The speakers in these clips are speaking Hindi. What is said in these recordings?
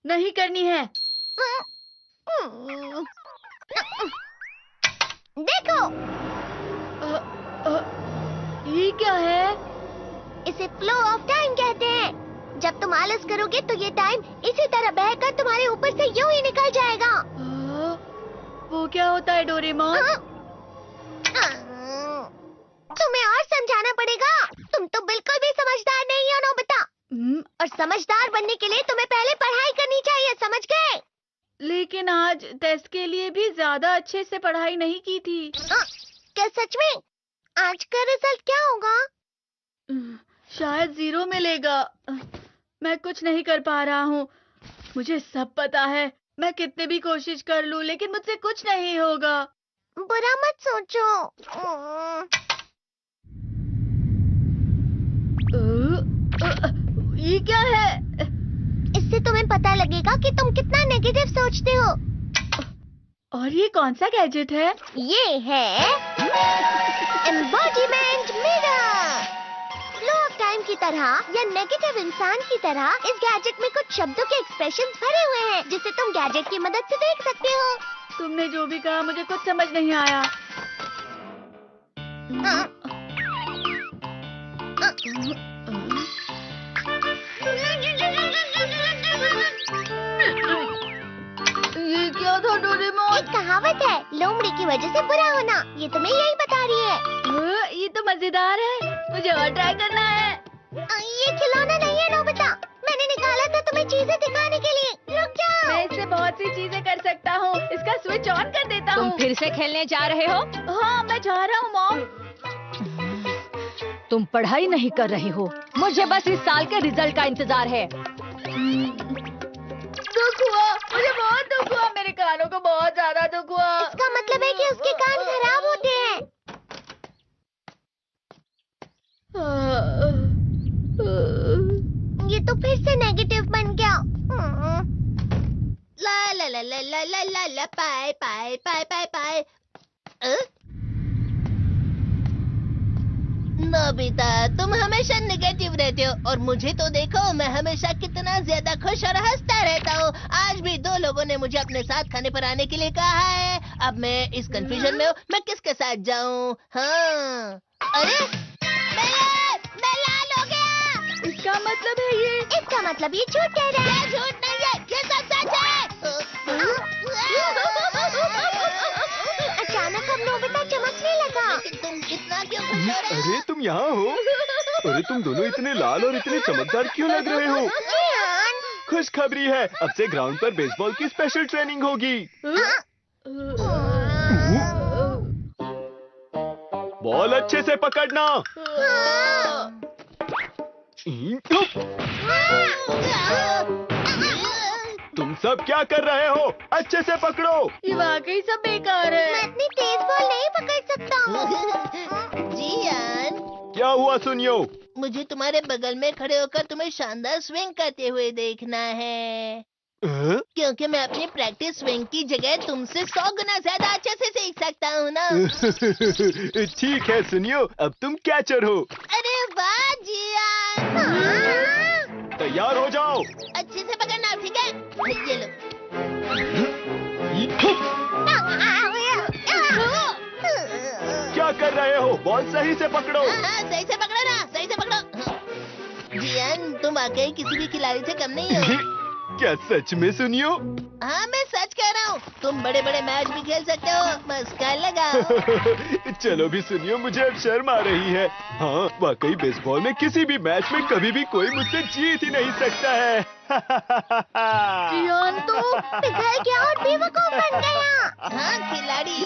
नहीं करनी है। देखो, अ, अ, ये क्या है? इसे फ्लो ऑफ टाइम कहते हैं। जब तुम आलस करोगे तो ये टाइम इसी तरह बहकर तुम्हारे ऊपर से यूं ही निकल जाएगा। वो क्या होता है डोरेमोन? तुम्हें और समझाना पड़ेगा। तुम तो बिल्कुल भी समझदार नहीं हो नोबिता। और समझदार बनने के लिए तुम्हें पहले पढ़ाई करनी चाहिए, समझ गए? लेकिन आज टेस्ट के लिए भी ज्यादा अच्छे से पढ़ाई नहीं की थी। क्या सच में? आज का रिजल्ट क्या होगा? शायद 0 मिलेगा। मैं कुछ नहीं कर पा रहा हूँ। मुझे सब पता है। मैं कितने भी कोशिश कर लूँ लेकिन मुझसे कुछ नहीं होगा। बुरा मत सोचो। ये क्या है? इससे तुम्हें पता लगेगा कि तुम कितना नेगेटिव सोचते हो। और ये कौन सा गैजेट है? ये है embodiment mirror. Flow of time की तरह या नेगेटिव इंसान की तरह इस गैजेट में कुछ शब्दों के एक्सप्रेशंस भरे हुए हैं जिसे तुम गैजेट की मदद से देख सकते हो। तुमने जो भी कहा मुझे कुछ समझ नहीं आया। ये क्या था डोरेमोन? एक कहावत है, लोमड़ी की वजह से बुरा होना। ये तुम्हें यही बता रही है। ये तो मजेदार है। मुझे और ट्राई करना है। ये खिलौना नहीं है नोबिता। मैंने निकाला था तुम्हें चीजें दिखाने के लिए। रुक जाओ। मैं इससे बहुत सी चीजें कर सकता हूँ। इसका स्विच ऑन कर देता हूँ। तुम फिर से खेलने जा रहे हो? हाँ, मैं जा रहा हूँ मॉम। तुम पढ़ाई नहीं कर रही हो। मुझे बस इस साल के रिजल्ट का इंतजार है। दुख हुआ, मुझे बहुत दुख हुआ। मेरे कानों को बहुत ज्यादा दुख हुआ। इसका मतलब है कि उसके कान खराब होते हैं। ये तो फिर से नेगेटिव बन गया। ला ला ला ला ला ला ला ला पाए पाए पाए पाए पाए। नोबिता, तुम हमेशा नेगेटिव रहते हो और मुझे तो देखो, मैं हमेशा कितना ज्यादा खुश और हंसता रहता हूँ। आज भी 2 लोगों ने मुझे अपने साथ खाने पर आने के लिए कहा है। अब मैं इस कंफ्यूजन में हूँ, मैं किसके साथ जाऊँ? हाँ, अरे मैं लाल हो गया। इसका मतलब है ये? इसका मतलब ये झूठ कह रहा है। झूठ नहीं है, ये सब सच है। अचानक अब नोबिता चमकने लगा। तुम इतना क्यों खुश हो रहे हो? अरे तुम यहाँ हो? अरे तुम दोनों इतने लाल और इतने चमकदार क्यों लग रहे हो? खुशखबरी है, अब से ग्राउंड पर बेसबॉल की स्पेशल ट्रेनिंग होगी। बॉल अच्छे से पकड़ना। तुम सब क्या कर रहे हो? अच्छे से पकड़ो। ये वाकई सब बेकार मैं है। इतनी तेज बॉल नहीं पकड़ सकता हूँ। जियान, क्या हुआ सुनियो? मुझे तुम्हारे बगल में खड़े होकर तुम्हें शानदार स्विंग करते हुए देखना है। क्योंकि मैं अपनी प्रैक्टिस स्विंग की जगह तुमसे 100 गुना ज्यादा अच्छे से सीख सकता हूँ ना। ठीक है सुनियो, अब तुम कैचर हो। अरे वाह जियान। तैयार हो जाओ। अच्छे से पकड़ना, ठीक है? ये लो। क्या कर रहे हो? बॉल सही से पकड़ो। सही से पकड़ो ना, सही से पकड़ो। जियान, तुम वाकई किसी भी खिलाड़ी से कम नहीं हो। क्या सच में सुनियो? हाँ, मैं सच कह रहा हूँ। तुम बड़े बड़े मैच भी खेल सकते हो, मस्का लगाओ। चलो भी सुनियो, मुझे अब शर्म आ रही है। हाँ, वाकई बेसबॉल में किसी भी मैच में कभी भी कोई मुझसे जीत ही नहीं सकता है। जियान तो पिघल गया और बेवकूफ बन गया। हाँ, खिलाड़ी।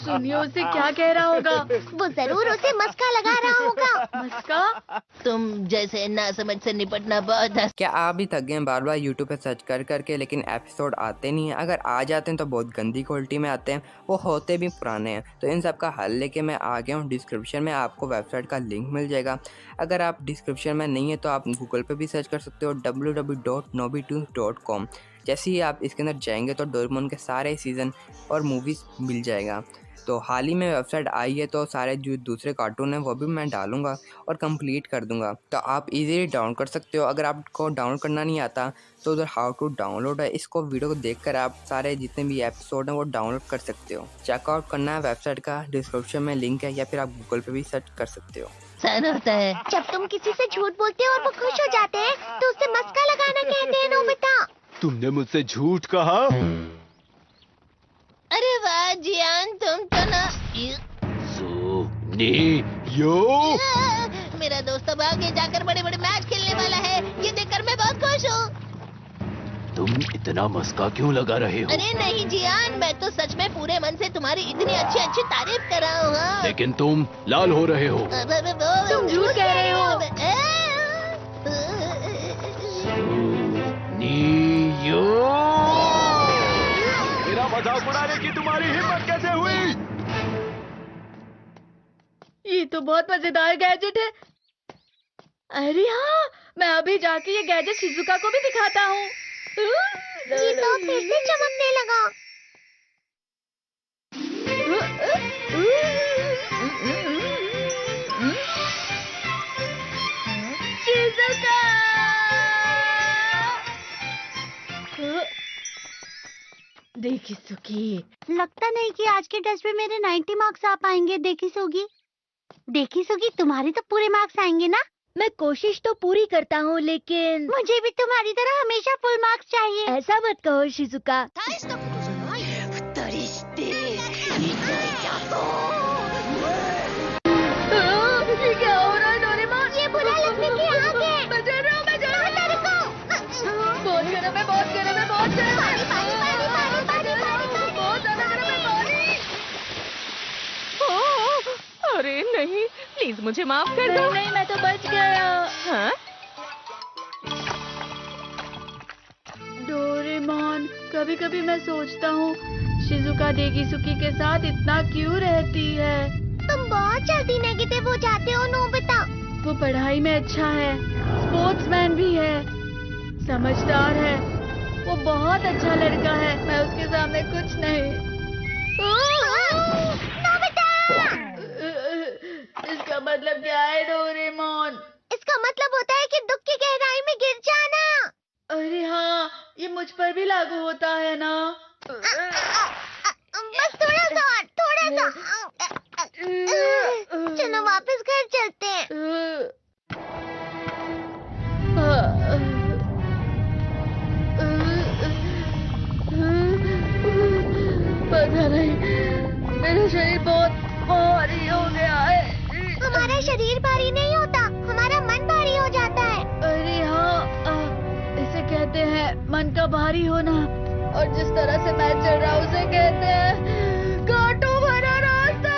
सुनियो उसे क्या कह रहा होगा? वो जरूर उसे मस्का लगा रहा होगा। मस्का? तुम जैसे नासमझ से निपटना बहुत क्या आप भी थक गए बार बार यूट्यूब पे सर्च कर करके, लेकिन एपिसोड आते नहीं हैं? अगर आ जाते हैं तो बहुत गंदी क्वालिटी में आते हैं, वो होते भी पुराने हैं। तो इन सब का हल लेके मैं आ गया हूँ। डिस्क्रिप्शन में आपको वेबसाइट का लिंक मिल जाएगा। अगर आप डिस्क्रिप्शन में नहीं है तो आप गूगल पे भी सर्च कर सकते हो www.nobitunes.com। जैसे ही आप इसके अंदर जाएंगे तो डोरेमोन के सारे सीज़न और मूवीज़ मिल जाएगा। तो हाल ही में वेबसाइट आई है, तो सारे जो दूसरे कार्टून हैं वो भी मैं डालूंगा और कंप्लीट कर दूंगा। तो आप इजीली डाउनलोड कर सकते हो। अगर आपको डाउनलोड करना नहीं आता तो उधर हाउ टू डाउनलोड है, इसको वीडियो को देखकर आप सारे जितने भी एपिसोड हैं वो डाउनलोड कर सकते हो। चेकआउट करना है वेबसाइट का, डिस्क्रिप्शन में लिंक है, या फिर आप गूगल पे भी सर्च कर सकते हो। सन होता है। जब तुम किसी से झूठ बोलते हो और वो खुश हो जाते हैं तो उसे मस्का लगाना कहते हैं नोबिता। तुमने मुझसे झूठ कहा? अरे वाह जियान, तुम तो ना यो मेरा दोस्त अब आगे जाकर बड़े बड़े मैच खेलने वाला है, ये देखकर मैं बहुत खुश हूँ। तुम इतना मस्का क्यों लगा रहे हो? अरे नहीं जियान, मैं तो सच में पूरे मन से तुम्हारी इतनी अच्छी अच्छी तारीफ कर रहा हूँ। हाँ। लेकिन तुम लाल हो रहे हो। तुम झूठ कह रहे हो। मेरा मजाक उड़ाने की तुम्हारी हिम्मत कैसे हुई? ये तो बहुत मजेदार गैजेट है। अरे हाँ, मैं अभी जाके ये गैजेट शिजुका को भी दिखाता हूँ। ये तो फिर से चमकने लगा। शिजुका! देखिसुकी, लगता नहीं कि आज के टेस्ट में मेरे 90 मार्क्स आ पाएंगे। देखिसुगी, तुम्हारे तो पूरे मार्क्स आएंगे ना? मैं कोशिश तो पूरी करता हूँ, लेकिन मुझे भी तुम्हारी तरह हमेशा फुल मार्क्स चाहिए। ऐसा मत कहो शिजुका। ये क्या हो रहा है डोरेमोन? ये बुरा लगने की आग है। मैं डर रहा हूँ, मैं डर रहा हूँ। बहुत गर्म है, बहुत गर्म है, बहुत गर्म है। बहुत ज्यादा गर्म है पानी। अरे नहीं, प्लीज मुझे माफ कर दो। नहीं, मैं तो बच गया। हाँ? डोरेमोन, कभी कभी मैं सोचता हूँ शिजुका देगिसुकी के साथ इतना क्यों रहती है। तुम बहुत जल्दी नेगेटिव हो जाते हो नोबिता। वो पढ़ाई में अच्छा है, स्पोर्ट्समैन भी है, समझदार है, वो बहुत अच्छा लड़का है। मैं उसके सामने कुछ नहीं। नोबिता! इसका मतलब क्या है डोरेमोन? इसका मतलब होता है कि दुख की गहराई में गिर जाना। अरे हाँ, ये मुझ पर भी लागू होता है ना। बस थोड़ा सा और, थोड़ा सा। चलो वापस घर चलते हैं। पता नहीं, मेरा शरीर बहुत भारी हो गया है। हमारा शरीर भारी नहीं होता, हमारा मन भारी हो जाता है। अरे हाँ, इसे कहते हैं मन का भारी होना। और जिस तरह से मैं चल रहा हूँ उसे कहते हैं कांटों भरा रास्ता।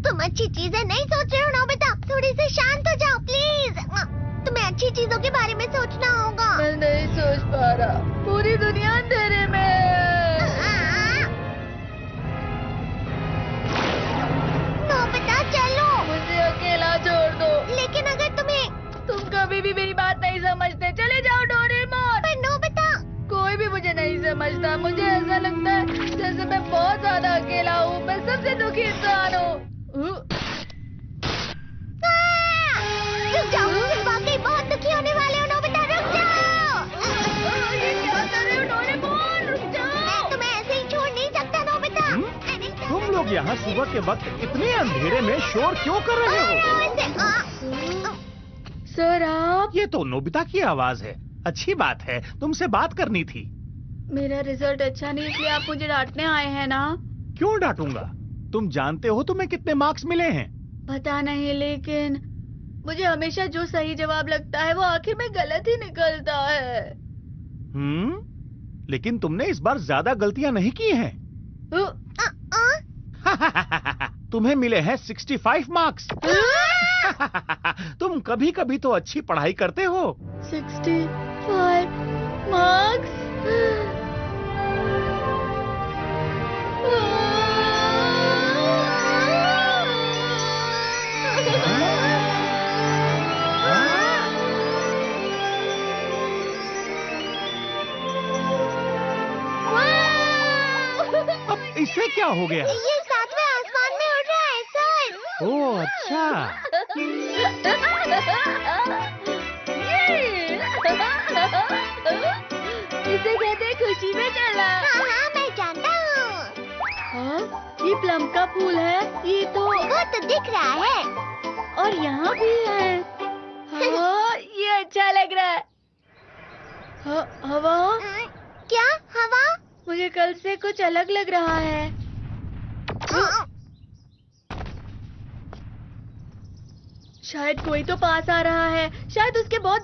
तुम अच्छी चीजें नहीं सोच रहे हो नोबिता, थोड़ी सी शांत हो जाओ प्लीज। तुम्हें अच्छी चीजों के बारे में सोचना होगा। मैं नहीं सोच पा रहा, पूरी दुनिया अंधेरे में है। नोबिता चलो। मुझे अकेला छोड़ दो। लेकिन अगर तुम कभी भी मेरी बात नहीं समझते। चले जाओ डोरेमोन। पर नोबिता। कोई भी मुझे नहीं समझता। मुझे ऐसा लगता है जैसे मैं बहुत ज्यादा अकेला हूँ। मैं सबसे दुखी इंसान हूँ। रुक जाओ, तुम वाकई बहुत दुखी होने वाले हो नोबिता, रुक जाओ। ये क्या कर रहे हो डोरेमोन? रुक जाओ। मैं तुम्हें ऐसे ही छोड़ नहीं सकता नोबिता। तुम लोग यहाँ सुबह के वक्त इतने अंधेरे में शोर क्यों कर रहे हो? सर आप? ये तो नोबिता की आवाज है। अच्छी बात है, तुमसे बात करनी थी। मेरा रिजल्ट अच्छा नहीं, इसलिए आप मुझे डांटने आए हैं ना? क्यों डांटूंगा? तुम जानते हो तुम्हें कितने मार्क्स मिले हैं? पता नहीं, लेकिन मुझे हमेशा जो सही जवाब लगता है वो आखिर में गलत ही निकलता है। लेकिन तुमने इस बार ज्यादा गलतियां नहीं की हैं। तुम्हें मिले हैं 65 मार्क्स। तुम कभी कभी तो अच्छी पढ़ाई करते हो। 65 मार्क्स? इसे क्या हो गया? ये 7वें आसमान में उड़ रहा है सर। ओह अच्छा। इसे कहते हैं खुशी में चला। हाँ मैं जानता हूँ। हाँ, ये प्लम का फूल है। ये तो वो तो दिख रहा है। और यहाँ भी है। हाँ, ये अच्छा लग रहा है। हवा? क्या हवा? मुझे कल से कुछ अलग लग रहा है। शायद कोई तो पास आ रहा है। शायद उसके बहुत